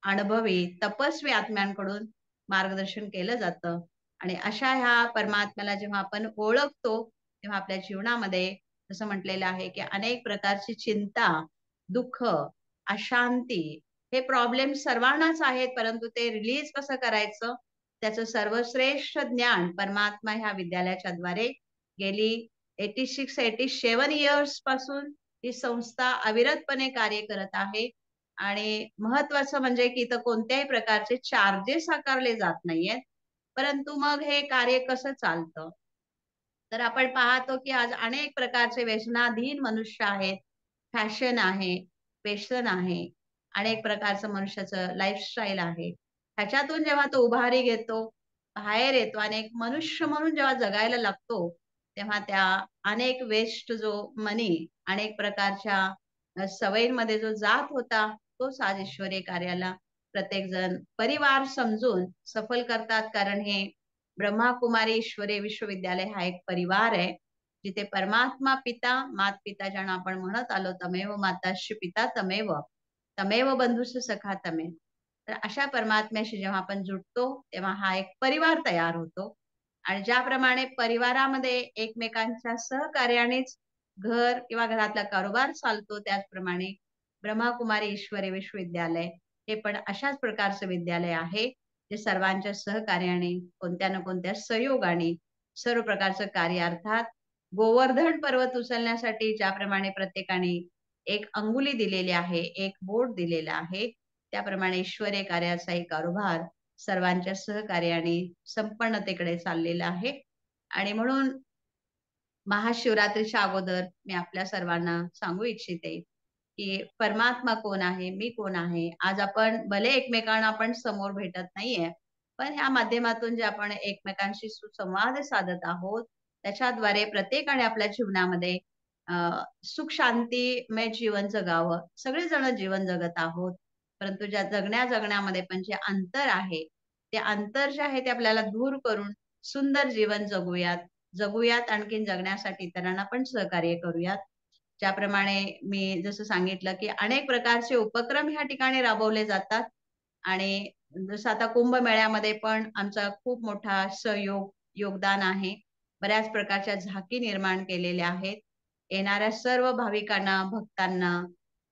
अनुभवी, तपस्वी आत्म्यांकडून मार्गदर्शन केलं जातं. आणि अशा ह्या परमात्म्याला जेव्हा आपण ओळखतो, तेव्हा आपल्या जीवनामध्ये जसं म्हटलेलं आहे, की अनेक प्रकारची चिंता, दुःख, अशांती हे प्रॉब्लेम सर्वांनाच आहेत, परंतु ते रिलीज कसं करायचं, त्याचं सर्वश्रेष्ठ ज्ञान परमात्मा ह्या विद्यालयाच्या द्वारे गेली 86-87 इयर्स पासून ही संस्था अविरतपणे कार्य करत आहे. आणि महत्वाचं म्हणजे की इथं कोणत्याही प्रकारचे चार्जेस आकारले जात नाहीयेत. परंतु मग हे कार्य कसं चालतं? तर आपण पाहतो की आज अनेक प्रकारचे व्यसनाधीन मनुष्य आहेत. फॅशन आहे, व्यसन आहे, अनेक प्रकारचं मनुष्याचं लाईफस्टाईल आहे. ह्याच्यातून जेव्हा तो उभारी घेतो, बाहेर येतो आणि एक मनुष्य म्हणून जेव्हा जगायला लागतो, तेव्हा त्या अनेक वेस्ट जो मनी, अनेक प्रकारच्या सवयींमध्ये जो जात होता, तोच आज ईश्वरीय कार्याला प्रत्येकजण परिवार समजून सफल करतात. कारण हे ब्रह्माकुमारी ईश्वरीय विश्वविद्यालय हा एक परिवार आहे. जिथे परमात्मा पिता, मात-पिता ज्यांना आपण म्हणत आलो, तमेव माताश्च पिता तमेव, तमेव बंधुश्च सखा तमेव. तर अशा परमात्म्याशी जेव्हा आपण जुटतो, तेव्हा हा एक परिवार तयार होतो. आणि ज्याप्रमाणे परिवारामध्ये एकमेकांच्या सहकार्यानेच घर किंवा घरातला कारोबार चालतो, त्याचप्रमाणे ब्रह्माकुमारी ईश्वरी विश्वविद्यालय हे पण अशाच प्रकारचं विद्यालय आहे, जे सर्वांच्या सहकार्याने, कोणत्या ना कोणत्या सहयोगाने सर्व प्रकारचं कार्य अर्थात गोवर्धन पर्वत उचलण्यासाठी ज्याप्रमाणे प्रत्येकाने एक अंगुली दिलेली आहे, एक बोट दिलेला आहे, त्याप्रमाणे ईश्वरीय कार्याचाही कारभार सर्वांच्या सहकार्याने संपन्नतेकडे चाललेला आहे. आणि म्हणून महाशिवरात्रीच्या अगोदर मी आपल्या सर्वांना सांगू इच्छिते, की परमात्मा कोण आहे, मी कोण आहे. आज आपण भले एकमेकांना आपण समोर भेटत नाहीये, पण ह्या माध्यमातून जे आपण एकमेकांशी सुसंवाद साधत आहोत, त्याच्याद्वारे प्रत्येकाने आपल्या जीवनामध्ये अ, सुख शांतीमय जीवन जगावं. सगळेजण जीवन जगत आहोत. परंतु ज्या जगण्यामध्ये पण जे अंतर आहे, ते अंतर जे आहे ते आपल्याला दूर करून सुंदर जीवन जगूयात. जगूयात आणखीन जगण्यासाठी इतरांना पण सहकार्य करूयात. ज्याप्रमाणे मी जसं सांगितलं, की अनेक प्रकारचे उपक्रम ह्या ठिकाणी राबवले जातात आणि जसं आता कुंभमेळ्यामध्ये पण आमचा खूप मोठा योगदान आहे. बऱ्याच प्रकारच्या झाकी निर्माण केलेल्या आहेत. येणाऱ्या सर्व भाविकांना, भक्तांना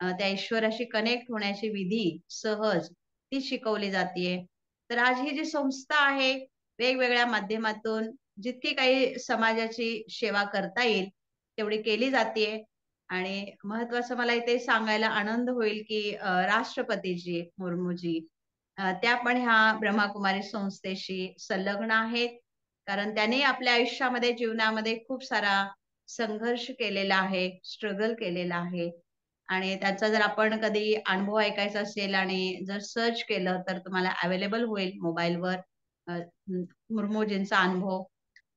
त्या ईश्वराशी कनेक्ट होण्याची विधी सहज ती शिकवली जातीये. तर आज ही जी संस्था आहे, वेगवेगळ्या माध्यमातून जितकी काही समाजाची सेवा करता येईल, तेवढी केली जातीये. आणि महत्वाचं मला इथे सांगायला आनंद होईल, की राष्ट्रपतीजी मुर्मूजी त्या पण ह्या ब्रह्माकुमारी संस्थेशी संलग्न आहेत. कारण त्यांनी आपल्या आयुष्यामध्ये, जीवनामध्ये खूप सारा संघर्ष केलेला आहे, स्ट्रगल केलेला आहे. आणि त्याचा जर आपण कधी अनुभव ऐकायचा असेल आणि जर सर्च केलं, तर तुम्हाला अवेलेबल होईल मोबाईलवर मुर्मूजींचा अनुभव.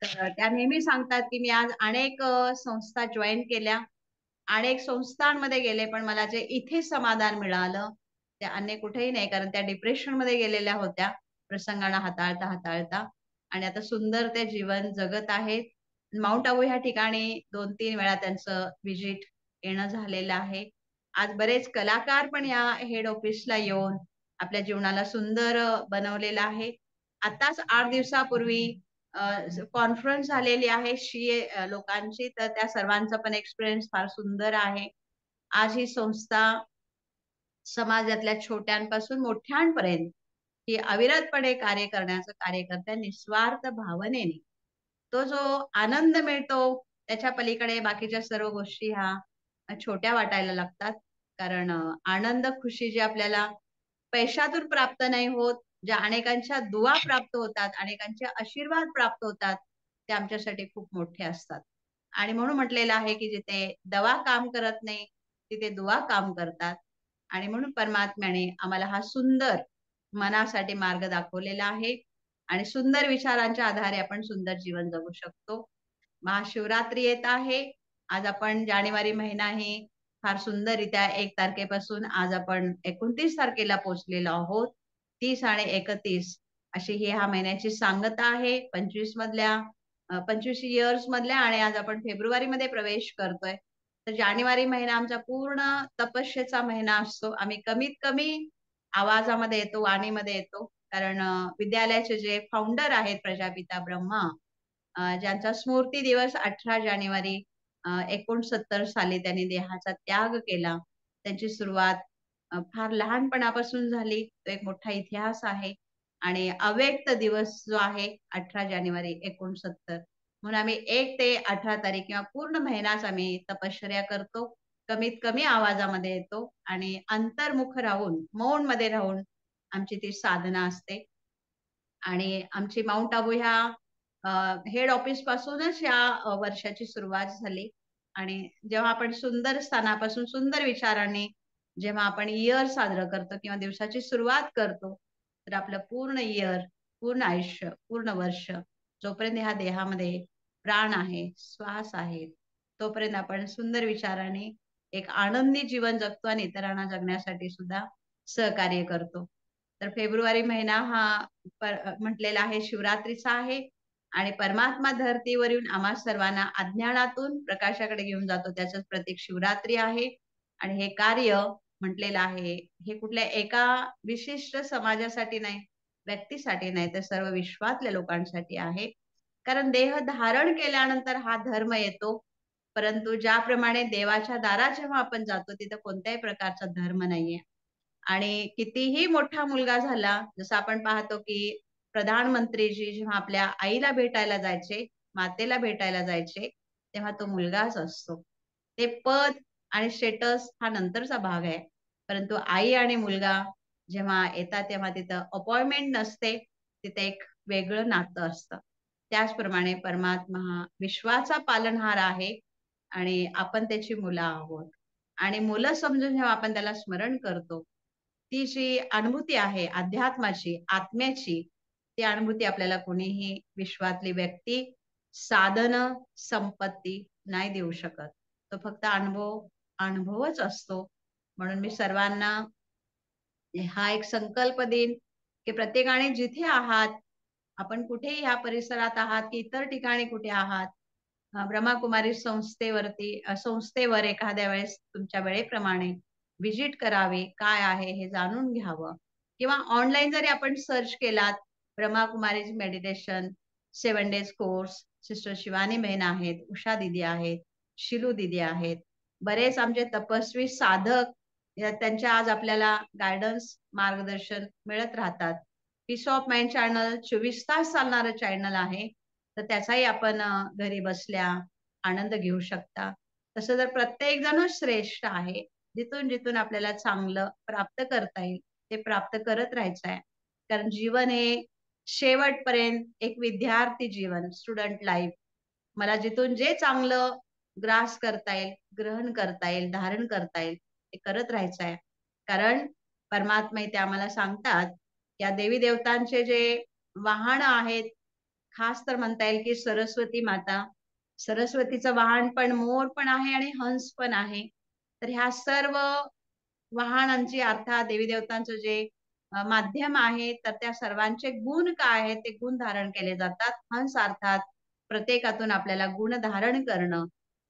तर त्या नेहमी सांगतात, की मी आज अनेक संस्था जॉइन केल्या, अनेक संस्थांमध्ये गेले, पण मला जे इथे समाधान मिळालं, ते अन्य कुठेही नाही. कारण त्या डिप्रेशनमध्ये गेलेल्या होत्या, प्रसंगाला हाताळता आणि आता सुंदर ते जीवन जगत आहेत. माउंट आबू ह्या ठिकाणी 2-3 वेळा त्यांचं व्हिजिट येणं झालेलं आहे. आज बरेच कलाकार पण या हेड ऑफिसला येऊन आपल्या जीवनाला सुंदर बनवलेलं आहे. आताच 8 दिवसापूर्वी कॉन्फरन्स झालेली आहे CA लोकांची, तर त्या सर्वांचा पण एक्सपिरियन्स फार सुंदर आहे. आज ही संस्था समाजातल्या छोट्यांपासून मोठ्यांपर्यंत ही अविरतपणे कार्य करण्याचं कार्य करते निस्वार्थ भावनेने. तो जो आनंद मिळतो त्याच्या पलीकडे बाकीच्या सर्व गोष्टी ह्या छोट्या वाटायला लागतात. कारण आनंद, खुशी जी आपल्याला पैशातून प्राप्त नाही होत, ज्या अनेकांच्या दुआ प्राप्त होतात, अनेकांचे आशीर्वाद प्राप्त होतात, ते आमच्यासाठी खूप मोठे असतात. आणि म्हणून म्हटलेलं आहे, की जिथे दवा काम करत नाही, तिथे दुआ काम करतात. आणि म्हणून परमात्म्याने आम्हाला हा सुंदर मनासाठी मार्ग दाखवलेला आहे आणि सुंदर विचारांच्या आधारे आपण सुंदर जीवन जगू शकतो. महाशिवरात्री येत आहे. आज आपण जानेवारी महिनाही फार सुंदररीत्या 1 तारखेपासून आज आपण 29 तारखेला पोहोचलेलो आहोत. 30 आणि 31 अशी ही ह्या महिन्याची सांगता आहे. 25 इयर्स मधल्या आणि आज आपण फेब्रुवारीमध्ये प्रवेश करतोय. तर जानेवारी महिना आमचा पूर्ण तपस्येचा महिना असतो. आम्ही कमीत कमी आवाजामध्ये येतो, वाणीमध्ये येतो. कारण विद्यालयाचे जे फाउंडर आहेत प्रजापिता ब्रह्मा ज्यांचा स्मृती दिवस 18 जानेवारी 69 साली त्यांनी देहाचा त्याग केला. त्यांची सुरुवात फार लहानपणापासून झाली. तो एक मोठा इतिहास आहे आणि अव्यक्त दिवस जो आहे 18 जानेवारी 69 म्हणून आम्ही 1 ते 18 तारीख किंवा पूर्ण महिनाच आम्ही तपश्चर्या करतो. कमीत कमी आवाजामध्ये येतो आणि अंतर्मुख राहून, मौनमध्ये राहून आमची ती साधना असते. आणि आमची माउंट आबू ह्या हेड ऑफिस पासूनच या वर्षाची सुरुवात झाली आणि जेव्हा आपण सुंदर स्थानापासून सुंदर विचारांनी जेव्हा आपण इयर साजरं करतो किंवा दिवसाची सुरुवात करतो, तर आपलं पूर्ण इयर, पूर्ण आयुष्य, पूर्ण वर्ष जोपर्यंत ह्या देहामध्ये प्राण आहे, श्वास आहे, तोपर्यंत आपण सुंदर विचारांनी एक आनंदी जीवन जगतो आणि इतरांना जगण्यासाठी सुद्धा सहकार्य करतो. तर फेब्रुवारी महिना हा म्हटलेला आहे शिवरात्रीचा आहे आणि परमात्मा धरतीवर येऊन आम्हा सर्वांना अज्ञानातून प्रकाशाकडे घेऊन जातो त्याचंच प्रतीक शिवरात्री आहे आणि हे कार्य म्हटलेलं आहे हे कुठल्या एका विशिष्ट समाजासाठी नाही, व्यक्तीसाठी नाही, तर सर्व विश्वातल्या लोकांसाठी आहे. कारण देह धारण केल्यानंतर हा धर्म येतो. परंतु ज्याप्रमाणे देवाच्या दारात जेव्हा आपण जातो तिथं कोणत्याही प्रकारचा धर्म नाहीये. आणि कितीही मोठा मुलगा झाला, जसं आपण पाहतो की प्रधानमंत्रीजी जेव्हा आपल्या आईला भेटायला जायचे, मातेला भेटायला जायचे, तेव्हा तो मुलगाच असतो. ते पद आणि स्टेटस हा नंतरचा भाग आहे. परंतु आई आणि मुलगा जेव्हा येतात तेव्हा तिथं अपॉइंटमेंट नसते, तिथे एक वेगळं नातं असतं. त्याचप्रमाणे परमात्मा हा विश्वाचा पालनहार आहे आणि आपण त्याची मुलं आहोत. आणि मुलं समजून जेव्हा आपण त्याला स्मरण करतो, ती जी अनुभूती आहे अध्यात्माची, आत्म्याची, ती अनुभूती आपल्याला कोणीही विश्वातली व्यक्ती, साधन, संपत्ती नाही देऊ शकत. तो फक्त अनुभवच असतो. म्हणून मी सर्वांना हा एक संकल्प देईन, की प्रत्येकाने जिथे आहात, आपण कुठेही ह्या परिसरात आहात, की इतर ठिकाणी कुठे आहात, ब्रह्माकुमारी संस्थेवर एखाद्या वेळेस तुमच्या वेळेप्रमाणे व्हिजिट करावी, काय आहे हे जाणून घ्यावं किंवा ऑनलाईन जरी आपण सर्च केलात, Brahma Kumaris meditation 7 days course, sister Shivani बहीण आहेत, उषा दीदी आहेत, शिलू दीदी आहेत. बरेच आमचे तपस्वी साधक त्यांच्या आज आपल्याला गाईडन्स, मार्गदर्शन मिळत राहतात. पीस ऑफ माइंड चॅनल 24 तास चालणारं चॅनल आहे. तर त्याचाही आपण घरी बसल्या आनंद घेऊ शकता. तसं जर प्रत्येक जण श्रेष्ठ आहे. जिथून आपल्याला चांगलं प्राप्त करता येईल, ते प्राप्त करत राहायचं आहे. कारण जीवन हे शेवटपर्यंत एक विद्यार्थी जीवन, स्टुडंट लाईफ. मला जिथून जे चांगलं ग्रास करता येईल, ग्रहण करता येईल, धारण करता येईल, ते करत राहायचं आहे. कारण परमात्मा इथे आम्हाला सांगतात, या देवी देवतांचे जे वाहन आहेत, खास तर म्हणता येईल की सरस्वती माता. सरस्वतीचं वाहन पण मोर पण आहे आणि हंस पण आहे. तर ह्या सर्व वाहनांची अर्थात देवी देवतांचं जे माध्यम आहे, तर त्या सर्वांचे गुण काय आहेत, ते गुण धारण केले जातात. हंस अर्थात प्रत्येकातून आपल्याला गुण धारण करणं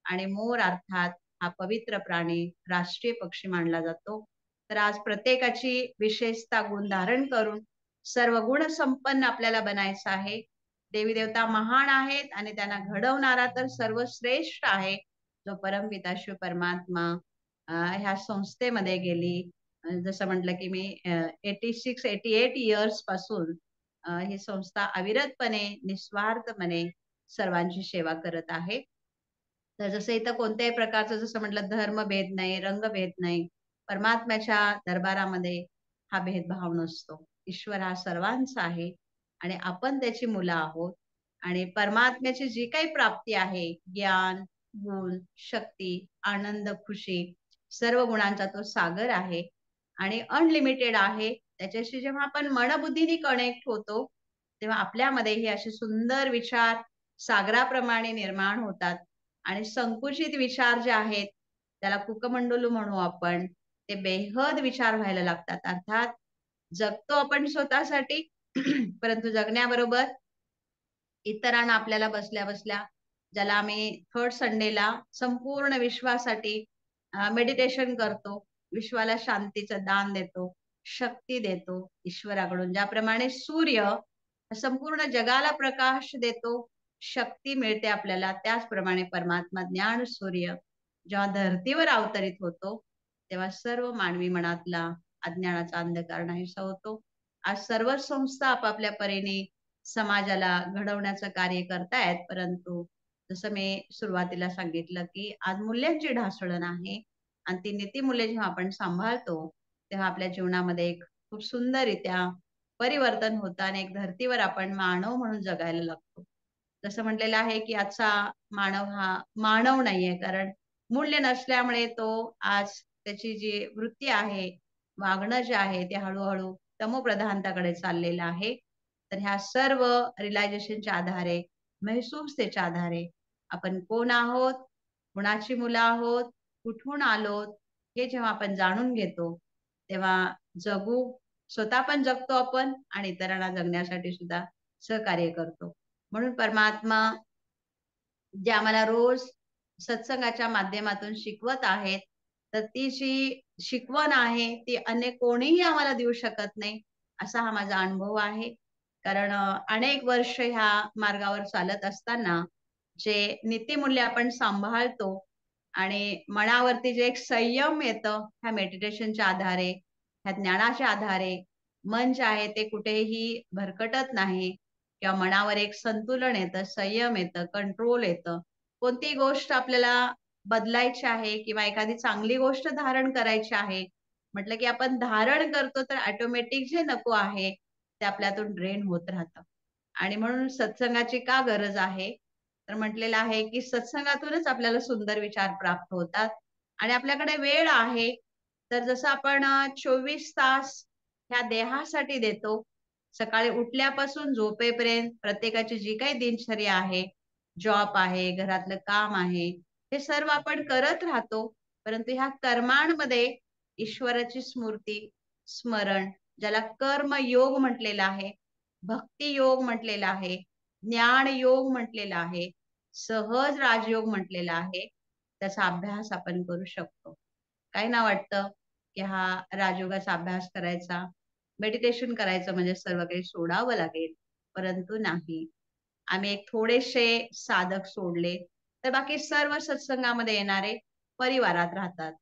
आणि मोर अर्थात हा पवित्र प्राणी राष्ट्रीय पक्षी मानला जातो. तर आज प्रत्येकाची विशेषता गुण धारण करून सर्व गुण संपन्न आपल्याला बनायचं आहे. देवी देवता महान आहेत आणि त्यांना घडवणारा तर सर्वश्रेष्ठ आहे, जो परमपिता शिव परमात्मा ह्या संस्थेमध्ये गेली. जसं म्हटलं की मी 86-88 इयर्स पासून ही संस्था अविरतपणे, निस्वार्थपणे सर्वांची सेवा करत आहे. तर जसं इथं कोणत्याही प्रकारचं जसं म्हटलं धर्मभेद नाही, रंगभेद नाही. परमात्म्याच्या दरबारामध्ये हा भेदभाव नसतो. ईश्वर हा सर्वांचा आहे आणि आपण त्याची मुलं आहोत आणि परमात्म्याची जी काही प्राप्ती आहे, ज्ञान, गुण, शक्ती, आनंद, खुशी सर्व गुणांचा तो सागर आहे आणि अनलिमिटेड आहे. त्याच्याशी जेव्हा आपण मनबुद्धीने कनेक्ट होतो, तेव्हा आपल्यामध्येही असे सुंदर विचार सागराप्रमाणे निर्माण होतात आणि संकुचित विचार जे आहेत, त्याला कुकमंडलू म्हणू आपण, ते बेहद विचार व्हायला लागतात. अर्थात जगतो आपण स्वतःसाठी, परंतु जगण्याबरोबर इतरांना आपल्याला बसल्या-बसल्या ज्याला आम्ही थर्ड संडेला संपूर्ण विश्वासाठी मेडिटेशन करतो. विश्वाला शांतीचं दान देतो, शक्ती देतो ईश्वराकडून. ज्याप्रमाणे सूर्य संपूर्ण जगाला प्रकाश देतो, शक्ती मिळते आपल्याला, त्याचप्रमाणे परमात्मा ज्ञान सूर्य जेव्हा धर्तीवर अवतरित होतो, तेव्हा सर्व मानवी मनातला अज्ञानाचा अंधकार नाहीसा होतो. आज सर्व संस्था आपापल्या परीने समाजाला घडवण्याचं कार्य करतायत. परंतु जसं मी सुरुवातीला सांगितलं, की आज मूल्यांची ढासळण आहे आणि ती नीतिमूल्य जेव्हा आपण सांभाळतो, तेव्हा आपल्या जीवनामध्ये एक खूप सुंदररित्या परिवर्तन होतं आणि एक धर्तीवर आपण मानव म्हणून जगायला लागतो. जसं म्हटलेलं आहे, की आजचा मानव हा मानव नाहीये, कारण मूल्य नसल्यामुळे तो आज त्याची जी वृत्ती आहे, वागणं जे आहे ते हळू तमोप्रधानताकडे चाललेलं आहे. तर ह्या सर्व रिअलायझेशनच्या आधारे, महसूसतेच्या आधारे आपण कोण आहोत, कुणाची मुलं आहोत, कुठून आलोत, हे जेव्हा आपण जाणून घेतो, तेव्हा जगू स्वतः पण जगतो आपण आणि इतरांना जगण्यासाठी सुद्धा सहकार्य करतो. म्हणून परमात्मा जे आम्हाला रोज सत्संगाच्या माध्यमातून शिकवत आहेत, तर ती जी शिकवण आहे, ती अन्य कोणीही आम्हाला देऊ शकत नाही, असा हा माझा अनुभव आहे. कारण अनेक वर्ष ह्या मार्गावर चालत असताना जे नीतिमूल्य आपण सांभाळतो आणि मनावरती जे एक संयम येतं, ह्या मेडिटेशनच्या आधारे, ह्या ज्ञानाच्या आधारे, मन जे आहे ते कुठेही भरकटत नाही किंवा मनावर एक संतुलन येतं, संयम येतं, कंट्रोल येतं. कोणतीही गोष्ट आपल्याला बदलायची आहे किंवा एखादी चांगली गोष्ट धारण करायची आहे, म्हटलं की आपण धारण करतो तर ऑटोमॅटिक जे नको आहे, ते आपल्यातून ड्रेन होत राहतं. आणि म्हणून सत्संगाची का गरज आहे? तर म्हटलेलं आहे, की सत्संगातूनच आपल्याला सुंदर विचार प्राप्त होतात आणि आपल्याकडे वेळ आहे, तर जसं आपण 24 तास ह्या देहासाठी देतो, सकाळी उठल्यापासून झोपेपर्यंत प्रत्येकाची जी काही दिनचर्या आहे, जॉब आहे, घरातलं काम आहे, हे सर्व आपण करत राहतो. परंतु ह्या कर्मांमध्ये ईश्वराची स्मृती, स्मरण, ज्याला कर्मयोग म्हटलेलं आहे, भक्ती योग म्हटलेला आहे, ज्ञान योग म्हटलेला आहे, सहज राजयोग म्हटलेला आहे. त्याचा अभ्यास आपण करू शकतो. काही ना वाटतं, की हा राजयोगाचा अभ्यास करायचा, मेडिटेशन करायचं म्हणजे सर्व काही सोडावं लागेल, परंतु नाही. आम्ही एक थोडेसे साधक सोडले, तर बाकी सर्व सत्संगामध्ये येणारे परिवारात राहतात,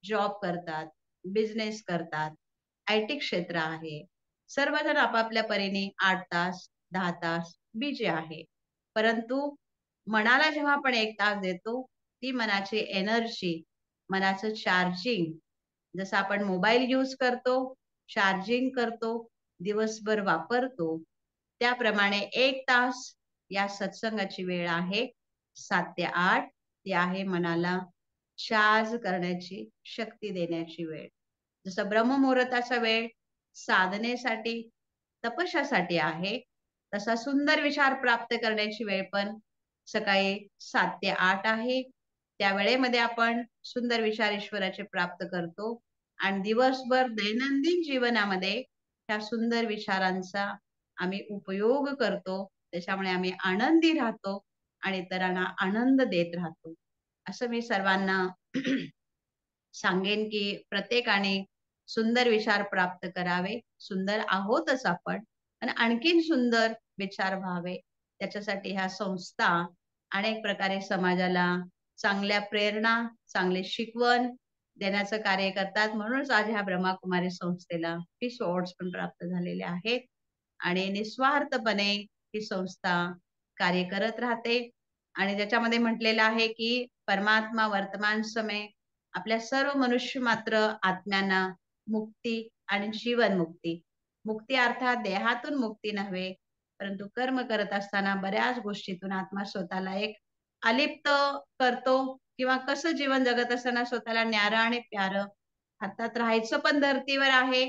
जॉब करतात, बिझनेस करतात, आय-टी क्षेत्र आहे. सर्वजण आपापल्या परीने 8 तास, 10 तास बिझी आहे. परंतु मनाला जेव्हा आपण 1 तास देतो, ती मनाची एनर्जी, मनाचं चार्जिंग जसं आपण मोबाईल यूज करतो, चार्जिंग करतो, दिवसभर वापरतो, त्याप्रमाणे 1 तास या सत्संगाची वेळ आहे. 7 ते 8 ती आहे मनाला चार्ज करण्याची, शक्ती देण्याची वेळ. जसं ब्रह्ममुहूर्ताचा वेळ साधनेसाठी, तपश्यासाठी आहे, तसा सुंदर विचार प्राप्त करण्याची वेळ पण सकाळी 7 ते 8 आहे. त्या वेळेमध्ये आपण सुंदर विचार ईश्वराचे प्राप्त करतो आणि दिवसभर दैनंदिन जीवनामध्ये ह्या सुंदर विचारांचा आम्ही उपयोग करतो. त्याच्यामुळे आम्ही आनंदी राहतो आणि इतरांना आनंद देत राहतो. असं मी सर्वांना सांगेन, की प्रत्येकाने सुंदर विचार प्राप्त करावे. सुंदर आहोतच आपण, पण आणखीन सुंदर विचार व्हावे. त्याच्यासाठी ह्या संस्था अनेक प्रकारे समाजाला चांगल्या प्रेरणा, चांगले शिकवण देण्याचं कार्य करतात. म्हणूनच आज ह्या ब्रह्माकुमारी संस्थेला पीस अवॉर्ड्स पण प्राप्त झालेले आहेत आणि निस्वार्थपणे ही संस्था कार्य करत राहते आणि ज्याच्यामध्ये म्हटलेलं आहे, की परमात्मा वर्तमान समय आपल्या सर्व मनुष्य मात्र आत्म्यांना मुक्ती आणि जीवनमुक्ती. मुक्ती अर्थात देहातून मुक्ती नव्हे, परंतु कर्म करत असताना बऱ्याच गोष्टीतून आत्मा स्वतःला एक अलिप्त करतो किंवा कसं जीवन जगत असताना स्वतःला न्यारं आणि प्यारं, हातात राहायचं पण धरतीवर आहे,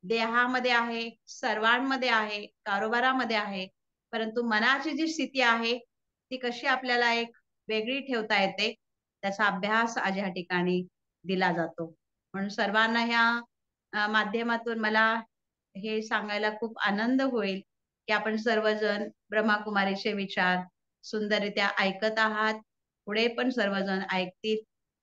देहामध्ये आहे, सर्वांमध्ये आहे, कारोबारामध्ये आहे. परंतु मनाची जी स्थिती आहे, ती कशी आपल्याला एक वेगळी ठेवता येते, त्याचा अभ्यास आज या ठिकाणी दिला जातो. म्हणून सर्वांना ह्या माध्यमातून मला हे सांगायला खूप आनंद होईल, की आपण सर्वजण ब्रह्माकुमारीचे विचार सुंदररित्या ऐकत आहात. पुढे पण सर्वजण ऐकतील.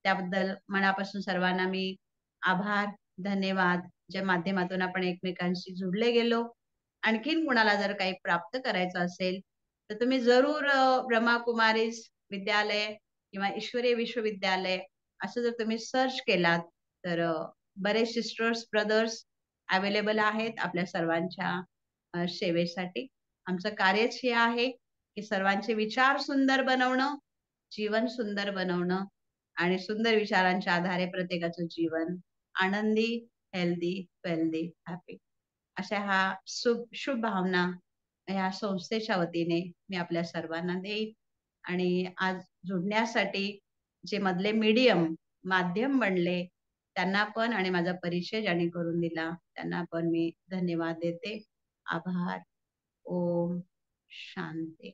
त्याबद्दल मनापासून सर्वांना मी आभार, धन्यवाद. ज्या माध्यमातून आपण एकमेकांशी जुडले गेलो. आणखीन कुणाला जर काही प्राप्त करायचं असेल, तर तुम्ही जरूर ब्रह्माकुमारीज विद्यालय किंवा ईश्वरीय विश्वविद्यालय असं जर तुम्ही सर्च केलात, तर बरेच सिस्टर्स, ब्रदर्स अवेलेबल आहेत आपल्या सर्वांच्या सेवेसाठी. आमचं कार्यच हे आहे, की सर्वांचे विचार सुंदर बनवणं, जीवन सुंदर बनवणं आणि सुंदर विचारांच्या आधारे प्रत्येकाचं जीवन आनंदी, हेल्दी, वेल्दी, हॅपी अशा ह्या शुभ भावना ह्या संस्थेच्या वतीने मी आपल्या सर्वांना देईन आणि आज जुडण्यासाठी जे मधले मीडियम, माध्यम बनले, त्यांना पण आणि माझा परिचय ज्यांनी करून दिला, त्यांना पण मी धन्यवाद देते. आभार. ओम शांती.